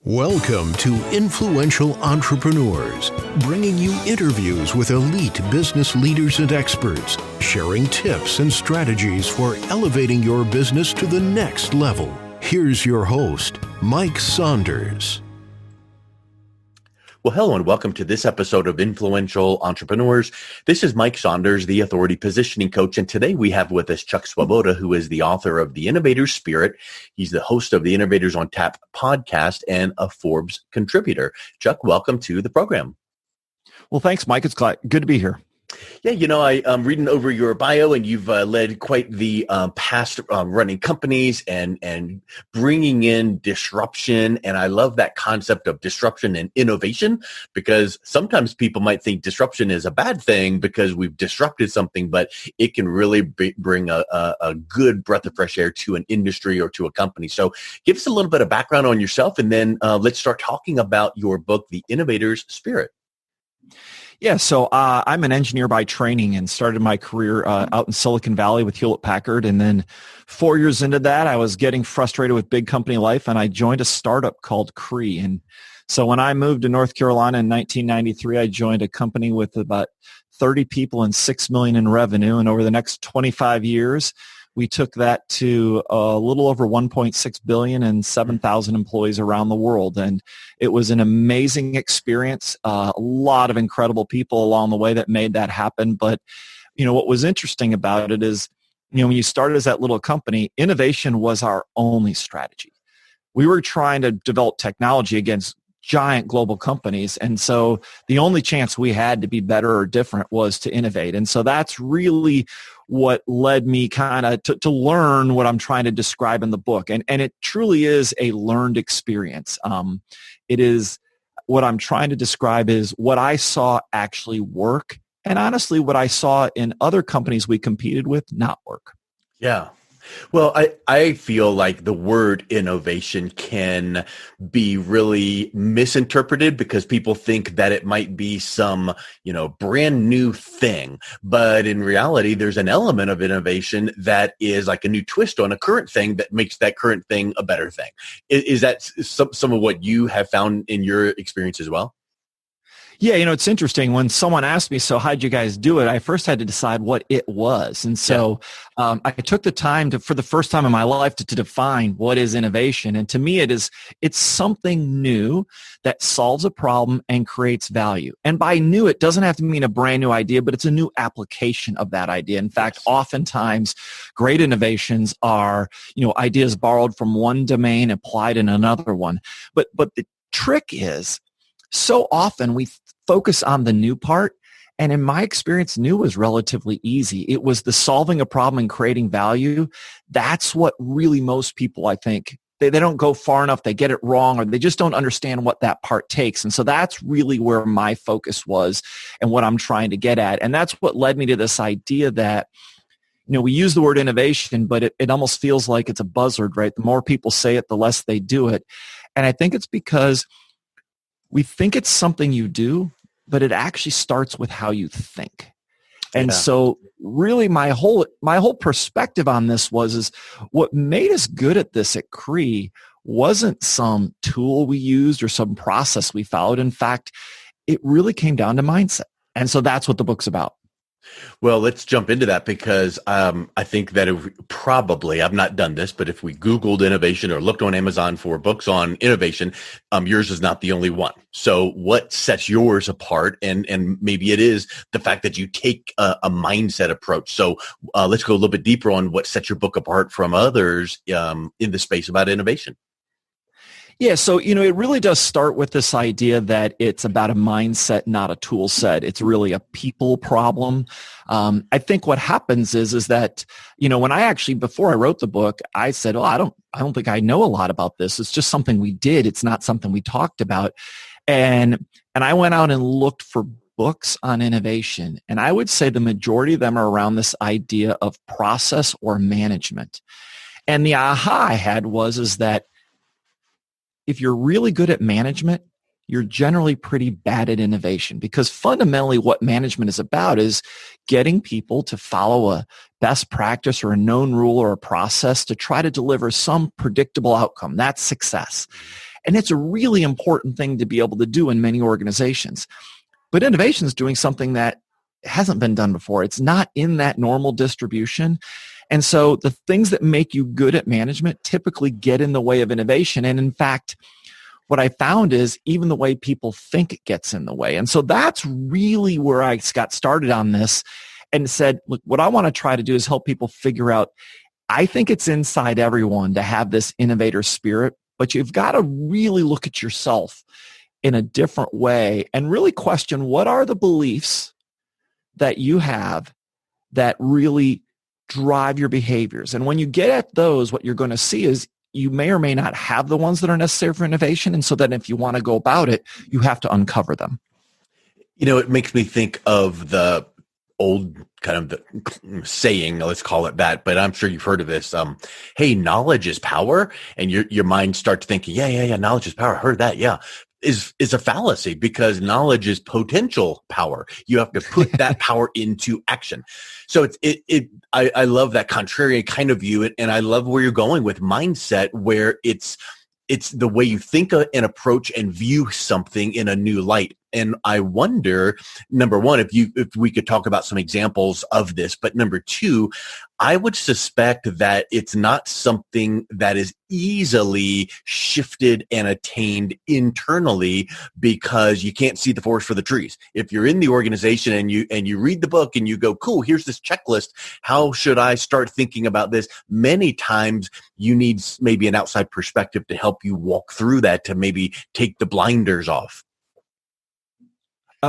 Welcome to Influential Entrepreneurs, bringing you interviews with elite business leaders and experts, sharing tips and strategies for elevating your business to the next level. Here's your host, Mike Saunders. Well, hello and welcome to this episode of Influential Entrepreneurs. This is Mike Saunders, the Authority Positioning Coach, and today we have with us Chuck Swoboda, who is the author of The Innovator's Spirit. He's the host of the Innovators on Tap podcast and a Forbes contributor. Chuck, welcome to the program. Well, thanks, Mike. It's good to be here. Yeah, I'm reading over your bio, and you've led quite the past running companies and bringing in disruption. And I love that concept of disruption and innovation, because sometimes people might think disruption is a bad thing because we've disrupted something, but it can really bring a good breath of fresh air to an industry or to a company. So give us a little bit of background on yourself, and then let's start talking about your book, The Innovator's Spirit. Yeah, so I'm an engineer by training and started my career out in Silicon Valley with Hewlett-Packard. And then 4 years into that, I was getting frustrated with big company life, and I joined a startup called Cree. And so when I moved to North Carolina in 1993, I joined a company with about 30 people and $6 million in revenue. And over the next 25 years, we took that to a little over $1.6 billion and 7,000 employees around the world. And it was an amazing experience, a lot of incredible people along the way that made that happen. But, what was interesting about it is, when you started as that little company, innovation was our only strategy. We were trying to develop technology against giant global companies. And so the only chance we had to be better or different was to innovate. And so that's really what led me kind of to learn what I'm trying to describe in the book. And it truly is a learned experience. It is what I'm trying to describe is what I saw actually work, and honestly, what I saw in other companies we competed with not work. Yeah. Well, I feel like the word innovation can be really misinterpreted because people think that it might be some, brand new thing. But in reality, there's an element of innovation that is like a new twist on a current thing that makes that current thing a better thing. Is that some of what you have found in your experience as well? Yeah, it's interesting. When someone asked me, so how'd you guys do it? I first had to decide what it was. And so I took the time for the first time in my life to define what is innovation. And to me, it's something new that solves a problem and creates value. And by new, it doesn't have to mean a brand new idea, but it's a new application of that idea. In fact, oftentimes great innovations are, ideas borrowed from one domain, applied in another one. But the trick is, so often we focus on the new part, and in my experience, new was relatively easy. It was the solving a problem and creating value. That's what really most people, I think, they don't go far enough, they get it wrong, or they just don't understand what that part takes. And so that's really where my focus was and what I'm trying to get at. And that's what led me to this idea that, we use the word innovation, but it almost feels like it's a buzzword, right? The more people say it, the less they do it. And I think it's because we think it's something you do, but it actually starts with how you think. And so really my whole perspective on this is what made us good at this at Cree wasn't some tool we used or some process we followed. In fact, it really came down to mindset. And so that's what the book's about. Well, let's jump into that because I think that I've not done this, but if we Googled innovation or looked on Amazon for books on innovation, yours is not the only one. So what sets yours apart? And maybe it is the fact that you take a mindset approach. So let's go a little bit deeper on what sets your book apart from others in the space about innovation. Yeah, so, it really does start with this idea that it's about a mindset, not a tool set. It's really a people problem. I think what happens is that, when before I wrote the book, I said, I don't think I know a lot about this. It's just something we did. It's not something we talked about. And I went out and looked for books on innovation. And I would say the majority of them are around this idea of process or management. And the aha I had is that if you're really good at management, you're generally pretty bad at innovation, because fundamentally what management is about is getting people to follow a best practice or a known rule or a process to try to deliver some predictable outcome. That's success. And it's a really important thing to be able to do in many organizations. But innovation is doing something that hasn't been done before. It's not in that normal distribution. And so the things that make you good at management typically get in the way of innovation. And in fact, what I found is even the way people think it gets in the way. And so that's really where I got started on this and said, look, what I want to try to do is help people figure out, I think it's inside everyone to have this innovator spirit, but you've got to really look at yourself in a different way and really question what are the beliefs that you have that really drive your behaviors. And when you get at those, what you're going to see is you may or may not have the ones that are necessary for innovation. And so then if you want to go about it, you have to uncover them. It makes me think of the old kind of the saying, let's call it that, but I'm sure you've heard of this. Hey, knowledge is power. And your mind starts thinking, yeah, knowledge is power. I heard that. Yeah. Is a fallacy because knowledge is potential power. You have to put that power into action. So I love that contrarian kind of view, and I love where you're going with mindset, where it's the way you think and approach and view something in a new light. And I wonder, number one, if we could talk about some examples of this, but number two, I would suspect that it's not something that is easily shifted and attained internally because you can't see the forest for the trees. If you're in the organization and you read the book and you go, cool, here's this checklist. How should I start thinking about this? Many times you need maybe an outside perspective to help you walk through that, to maybe take the blinders off.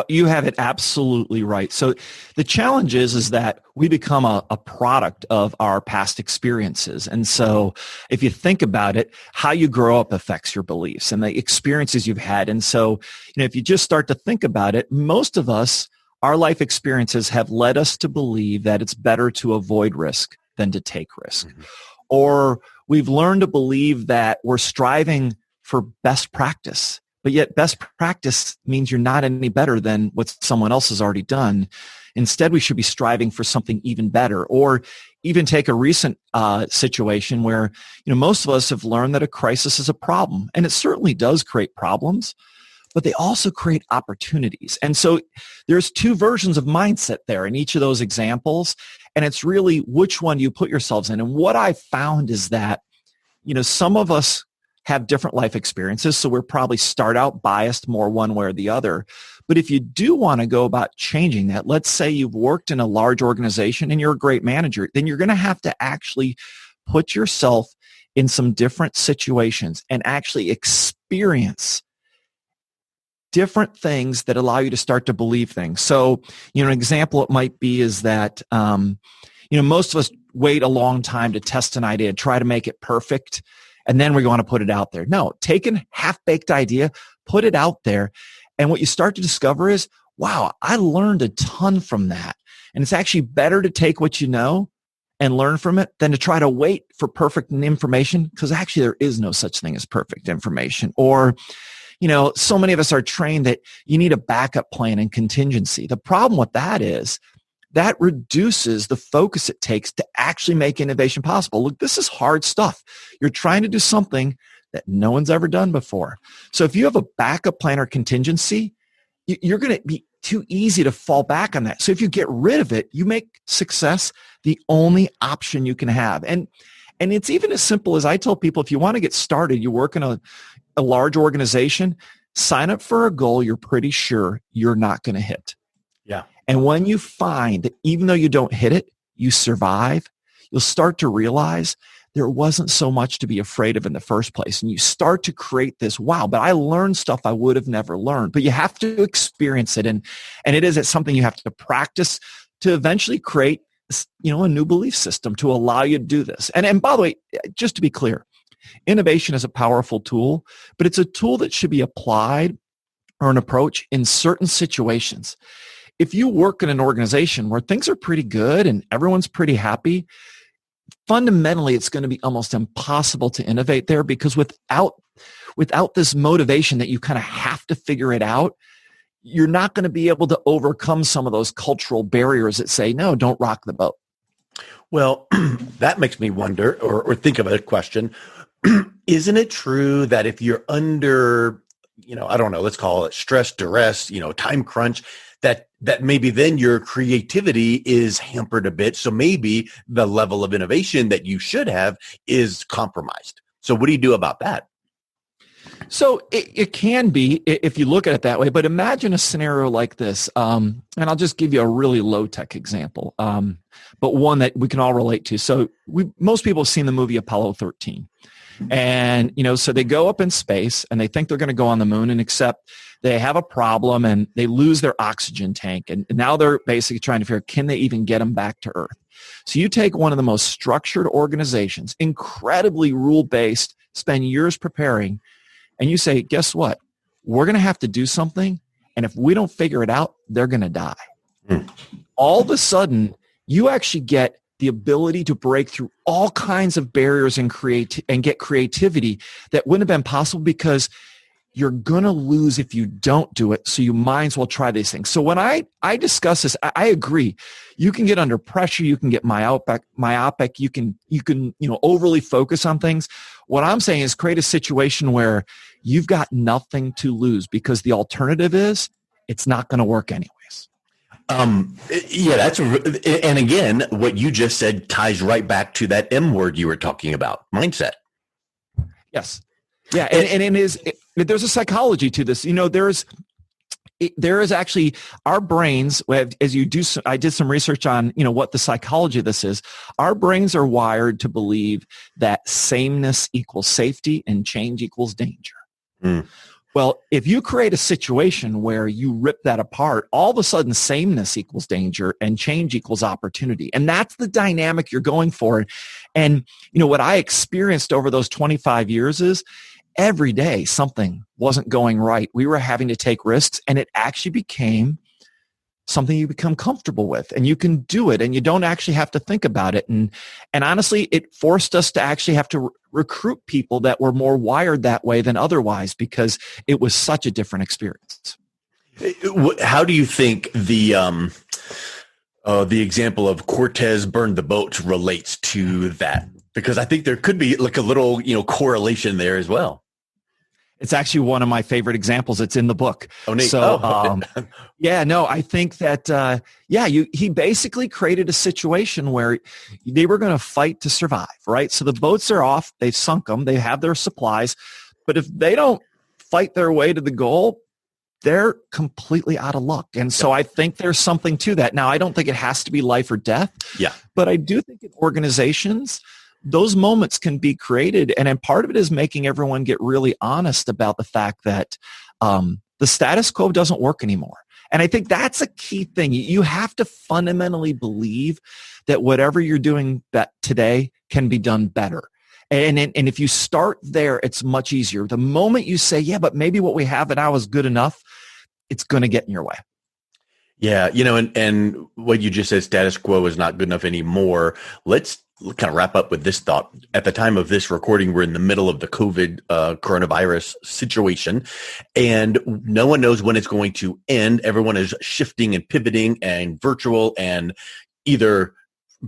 You have it absolutely right. So the challenge is that we become a product of our past experiences. And so if you think about it, how you grow up affects your beliefs and the experiences you've had. And so, if you just start to think about it, most of us, our life experiences have led us to believe that it's better to avoid risk than to take risk. Mm-hmm. Or we've learned to believe that we're striving for best practice. But yet best practice means you're not any better than what someone else has already done. Instead, we should be striving for something even better. Or even take a recent situation where, most of us have learned that a crisis is a problem. And it certainly does create problems, but they also create opportunities. And so there's two versions of mindset there in each of those examples. And it's really which one you put yourselves in. And what I found is that, some of us have different life experiences, so we're probably start out biased more one way or the other. But if you do want to go about changing that, let's say you've worked in a large organization and you're a great manager, then you're going to have to actually put yourself in some different situations and actually experience different things that allow you to start to believe things. So, an example it might be is that, most of us wait a long time to test an idea, try to make it perfect, and then we want to put it out there. No, take a half-baked idea, put it out there, and what you start to discover is, wow, I learned a ton from that. And it's actually better to take what you know and learn from it than to try to wait for perfect information, because actually there is no such thing as perfect information. Or, so many of us are trained that you need a backup plan and contingency. The problem with that is that reduces the focus it takes to actually make innovation possible. Look, this is hard stuff. You're trying to do something that no one's ever done before. So if you have a backup plan or contingency, you're going to be too easy to fall back on that. So if you get rid of it, you make success the only option you can have. And it's even as simple as I tell people, if you want to get started, you work in a large organization, sign up for a goal you're pretty sure you're not going to hit. Yeah. And when you find that even though you don't hit it, you survive, you'll start to realize there wasn't so much to be afraid of in the first place. And you start to create this, wow, but I learned stuff I would have never learned. But you have to experience it. And it's something you have to practice to eventually create, a new belief system to allow you to do this. And by the way, just to be clear, innovation is a powerful tool, but it's a tool that should be applied or an approach in certain situations. If you work in an organization where things are pretty good and everyone's pretty happy, fundamentally it's going to be almost impossible to innovate there, because without this motivation that you kind of have to figure it out, you're not going to be able to overcome some of those cultural barriers that say, no, don't rock the boat. Well, that makes me wonder or think of a question. Isn't it true that if you're under, I don't know, let's call it stress, duress, time crunch, that maybe then your creativity is hampered a bit. So maybe the level of innovation that you should have is compromised. So what do you do about that? So it can be if you look at it that way, but imagine a scenario like this. And I'll just give you a really low-tech example, but one that we can all relate to. So most people have seen the movie Apollo 13. And, so they go up in space and they think they're going to go on the moon, and except they have a problem and they lose their oxygen tank. And now they're basically trying to figure out, can they even get them back to Earth? So you take one of the most structured organizations, incredibly rule-based, spend years preparing, and you say, guess what? We're going to have to do something. And if we don't figure it out, they're going to die. All of a sudden, you actually get the ability to break through all kinds of barriers and get creativity that wouldn't have been possible, because you're going to lose if you don't do it. So you might as well try these things. So when I discuss this, I agree. You can get under pressure. You can get myopic. You can overly focus on things. What I'm saying is create a situation where you've got nothing to lose, because the alternative is it's not going to work anyways. Yeah, and again, what you just said ties right back to that M word you were talking about, mindset. Yes. Yeah. And there's a psychology to this. There is actually our brains, as you do, I did some research on, what the psychology of this is. Our brains are wired to believe that sameness equals safety and change equals danger. Well, if you create a situation where you rip that apart, all of a sudden sameness equals danger and change equals opportunity. And that's the dynamic you're going for. And, what I experienced over those 25 years is every day something wasn't going right. We were having to take risks, and it actually became something you become comfortable with, and you can do it, and you don't actually have to think about it. And honestly, it forced us to actually have to recruit people that were more wired that way than otherwise, because it was such a different experience. How do you think the example of Cortez burned the boat relates to that? Because I think there could be like a little, correlation there as well. It's actually one of my favorite examples. It's in the book. Oh, neat. So, I think that, he basically created a situation where they were going to fight to survive, right? So the boats are off. They've sunk them. They have their supplies. But if they don't fight their way to the goal, they're completely out of luck. And so I think there's something to that. Now, I don't think it has to be life or death. Yeah. But I do think in organizations, those moments can be created. And part of it is making everyone get really honest about the fact that the status quo doesn't work anymore. And I think that's a key thing. You have to fundamentally believe that whatever you're doing today can be done better. And if you start there, it's much easier. The moment you say, yeah, but maybe what we have now is good enough, it's going to get in your way. Yeah, and what you just said, status quo is not good enough anymore. Let's kind of wrap up with this thought. At the time of this recording, we're in the middle of the COVID coronavirus situation, and no one knows when it's going to end. Everyone is shifting and pivoting and virtual and either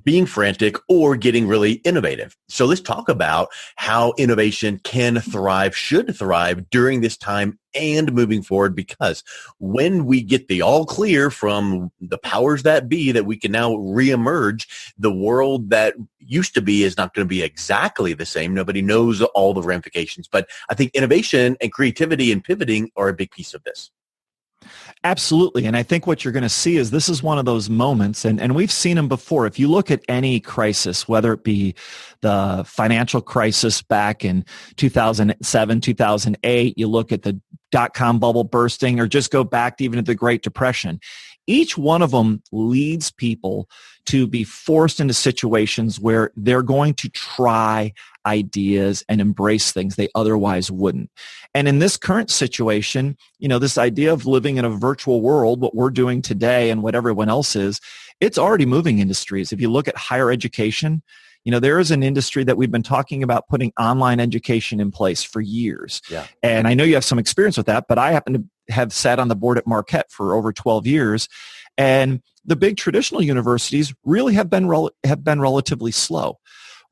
being frantic or getting really innovative. So let's talk about how innovation can thrive, should thrive during this time and moving forward, because when we get the all clear from the powers that be that we can now reemerge, the world that used to be is not going to be exactly the same. Nobody knows all the ramifications, but I think innovation and creativity and pivoting are a big piece of this. Absolutely. And I think what you're going to see is this is one of those moments, and we've seen them before. If you look at any crisis, whether it be the financial crisis back in 2007, 2008, you look at the dot-com bubble bursting, or just go back to even to the Great Depression, each one of them leads people to be forced into situations where they're going to try ideas and embrace things they otherwise wouldn't. And in this current situation, this idea of living in a virtual world, what we're doing today and what everyone else is, it's already moving industries. If you look at higher education, there is an industry that we've been talking about putting online education in place for years. Yeah. And I know you have some experience with that, but I happen to have sat on the board at Marquette for over 12 years. And the big traditional universities really have been relatively slow.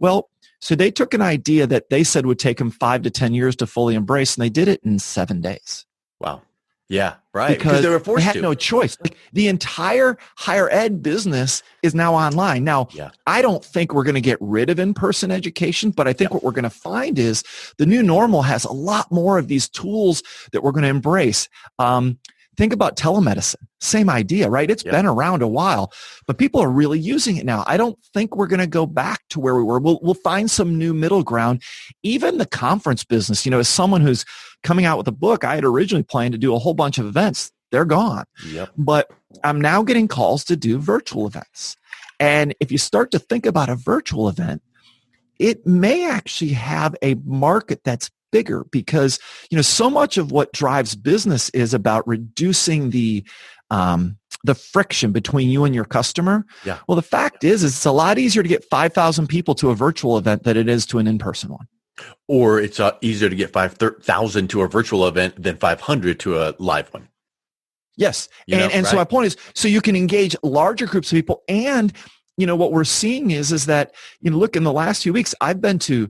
Well, So they took an idea that they said would take them 5 to 10 years to fully embrace, and they did it in 7 days. Wow. Yeah, right. Because they were forced they had to. no choice. Like, the entire higher ed business is now online. Now, I don't think we're going to get rid of in-person education, but I think what we're going to find is the new normal has a lot more of these tools that we're going to embrace. Think about telemedicine. Same idea, right? It's been around a while, but people are really using it now. I don't think we're going to go back to where we were. We'll find some new middle ground. Even the conference business, as someone who's coming out with a book, I had originally planned to do a whole bunch of events. They're gone. But I'm now getting calls to do virtual events. And if you start to think about a virtual event, it may actually have a market that's bigger because, so much of what drives business is about reducing the friction between you and your customer. Well, the fact is it's a lot easier to get 5,000 people to a virtual event than it is to an in-person one. Or it's easier to get 5,000 to a virtual event than 500 to a live one. Yes. So my point is, so you can engage larger groups of people. And, what we're seeing is that, look, in the last few weeks, I've been to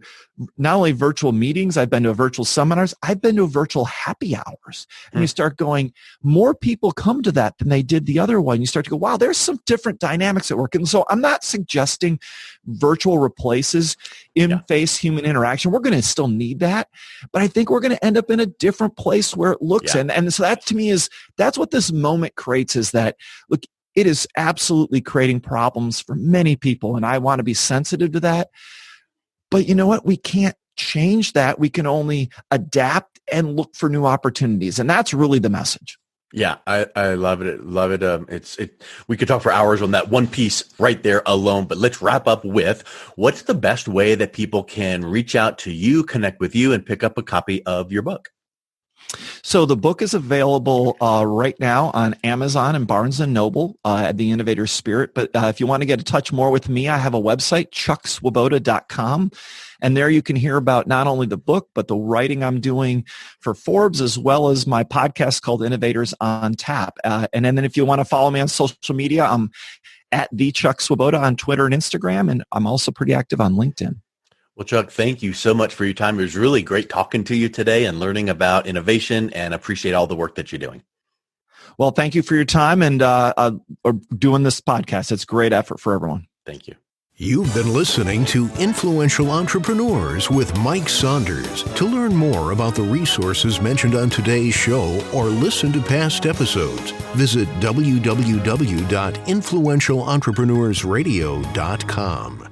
not only virtual meetings, I've been to virtual seminars, I've been to virtual happy hours. And you start going, more people come to that than they did the other one. You start to go, wow, there's some different dynamics at work. And so I'm not suggesting virtual replaces in-face human interaction. We're going to still need that. But I think we're going to end up in a different place where it looks. And so that to me that's what this moment creates, is that, look, it is absolutely creating problems for many people, and I want to be sensitive to that. But you know what? We can't change that. We can only adapt and look for new opportunities, and that's really the message. Yeah, I love it. Love it. We could talk for hours on that one piece right there alone, but let's wrap up with what's the best way that people can reach out to you, connect with you, and pick up a copy of your book? So the book is available right now on Amazon and Barnes & Noble at The Innovator Spirit. But if you want to get in touch more with me, I have a website, chuckswoboda.com. And there you can hear about not only the book, but the writing I'm doing for Forbes, as well as my podcast called Innovators on Tap. And then if you want to follow me on social media, I'm at the Chuck Swoboda on Twitter and Instagram. And I'm also pretty active on LinkedIn. Well, Chuck, thank you so much for your time. It was really great talking to you today and learning about innovation, and appreciate all the work that you're doing. Well, thank you for your time and doing this podcast. It's a great effort for everyone. Thank you. You've been listening to Influential Entrepreneurs with Mike Saunders. To learn more about the resources mentioned on today's show or listen to past episodes, visit www.influentialentrepreneurssradio.com.